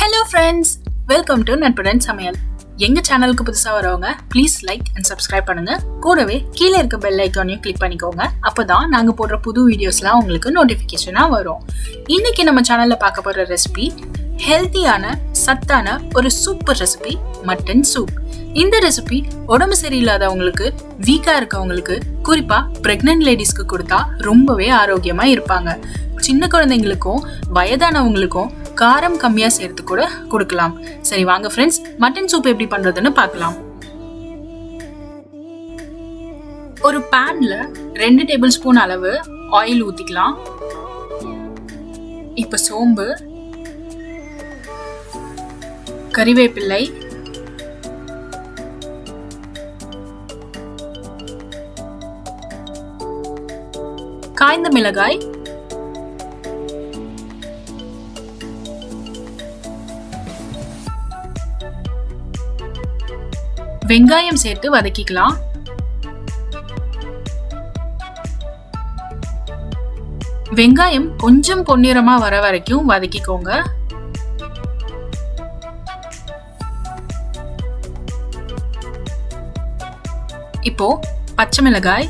Hello friends, welcome to Natpudan Samayal. எங்க சேனலுக்கு புதுசா வரவங்க ப்ளீஸ் லைக் அண்ட் சப்ஸ்கிரைப் பண்ணுங்க. கூடவே கீழே இருக்க பெல் ஐகானையும் கிளிக் பண்ணிக்கோங்க. அப்பதான் நாங்க போடுற புது வீடியோஸ்லாம் உங்களுக்கு நோட்டிபிகேஷனா வரும். இன்னைக்கு நம்ம சேனல்ல பார்க்க போற ரெசிபி ஹெல்த்தியான சத்தான ஒரு சூப்பர் ரெசிபி மட்டன் சூப். இந்த ரெசிபி உடம்பு சரியில்லாதவங்களுக்கு, வீக்கா இருக்கவங்களுக்கு, குறிப்பா பிரெக்னன்ட் லேடிஸ்க்கு கொடுத்தா ரொம்பவே ஆரோக்கியமா இருப்பாங்க. சின்ன குழந்தைங்களுக்கும் வயதானவங்களுக்கும் காரம் கம்மியா சேர்த்து கூட கொடுக்கலாம். சரி வாங்க ஃப்ரெண்ட்ஸ், மட்டன் சூப் எப்படி பண்றதுன்னு பார்க்கலாம். ஒரு பேன்ல 2 டேபிள் ஸ்பூன் அளவு ஆயில் ஊத்திக்கலாம். இப்ப சோம்பு, கறிவேப்பிள்ளை, காய்ந்த மிளகாய், வெங்காயம் சேர்த்து வதக்கிக்கலாம். வெங்காயம் கொஞ்சம் பொன்னிறமா வர வரைக்கும் வதக்கிக்கோங்க. இப்போ பச்சை மிளகாய்,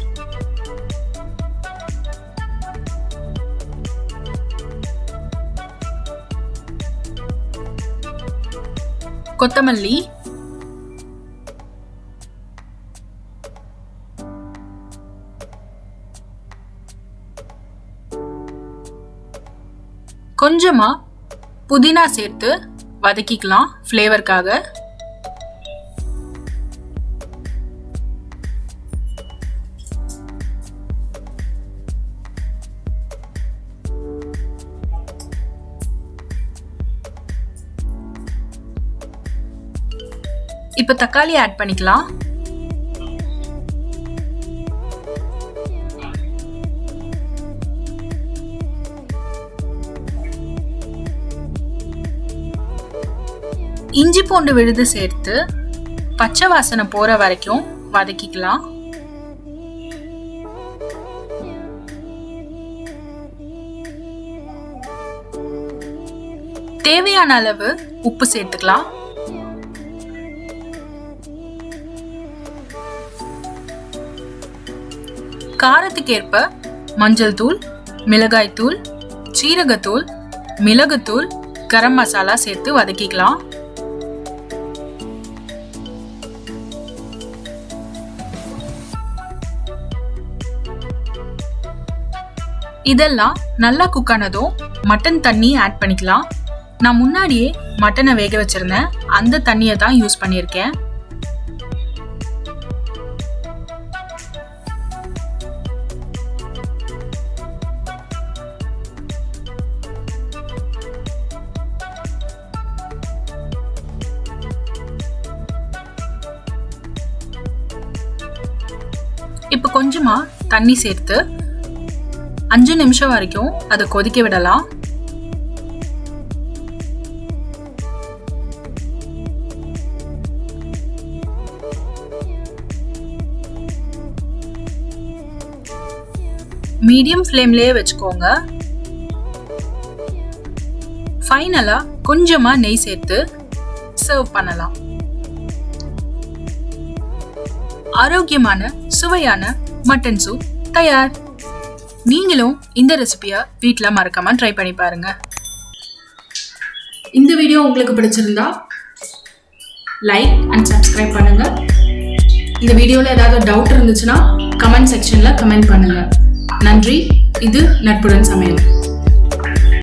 கொத்தமல்லி, கொஞ்சமா புதினா சேர்த்து வதக்கிக்கலாம் ஃப்ளேவருக்காக. இப்ப தக்காளி ஆட் பண்ணிக்கலாம். இஞ்சி பூண்டு விழுது சேர்த்து பச்சை வாசனை போற வரைக்கும் வதக்கிக்கலாம். தேவையான அளவு உப்பு சேர்த்துக்கலாம். காரத்துக்கேற்ப மஞ்சள் தூள், மிளகாய் தூள், சீரகத்தூள், மிளகுத்தூள், கரம் மசாலா சேர்த்து வதக்கிக்கலாம். இதெல்லாம் நல்லா குக் ஆனதும் மட்டன் தண்ணி ஆட் பண்ணிக்கலாம். நான் முன்னாடியே மட்டனை வேக வச்சிருந்தேன், அந்த தண்ணியை தான் யூஸ் பண்ணியிருக்கேன். இப்ப கொஞ்சமா தண்ணி சேர்த்து 5 நிமிஷம் வரைக்கும் அதை கொதிக்க விடலாம். மீடியம் ஃப்ளேம்லயே வச்சுக்கோங்க. ஃபைனலா கொஞ்சமா நெய் சேர்த்து சர்வ் பண்ணலாம். ஆரோக்கியமான சுவையான மட்டன் சூப் தயார். நீங்களும் இந்த ரெசிபியை வீட்டில் மறக்காம ட்ரை பண்ணி பாருங்க. இந்த வீடியோ உங்களுக்கு பிடிச்சிருந்தா லைக் அண்ட் சப்ஸ்கிரைப் பண்ணுங்க. இந்த வீடியோவில் ஏதாவது டவுட் இருந்துச்சுன்னா கமெண்ட் செக்ஷன்ல கமெண்ட் பண்ணுங்க. நன்றி. இது நட்புடன் சமையல்.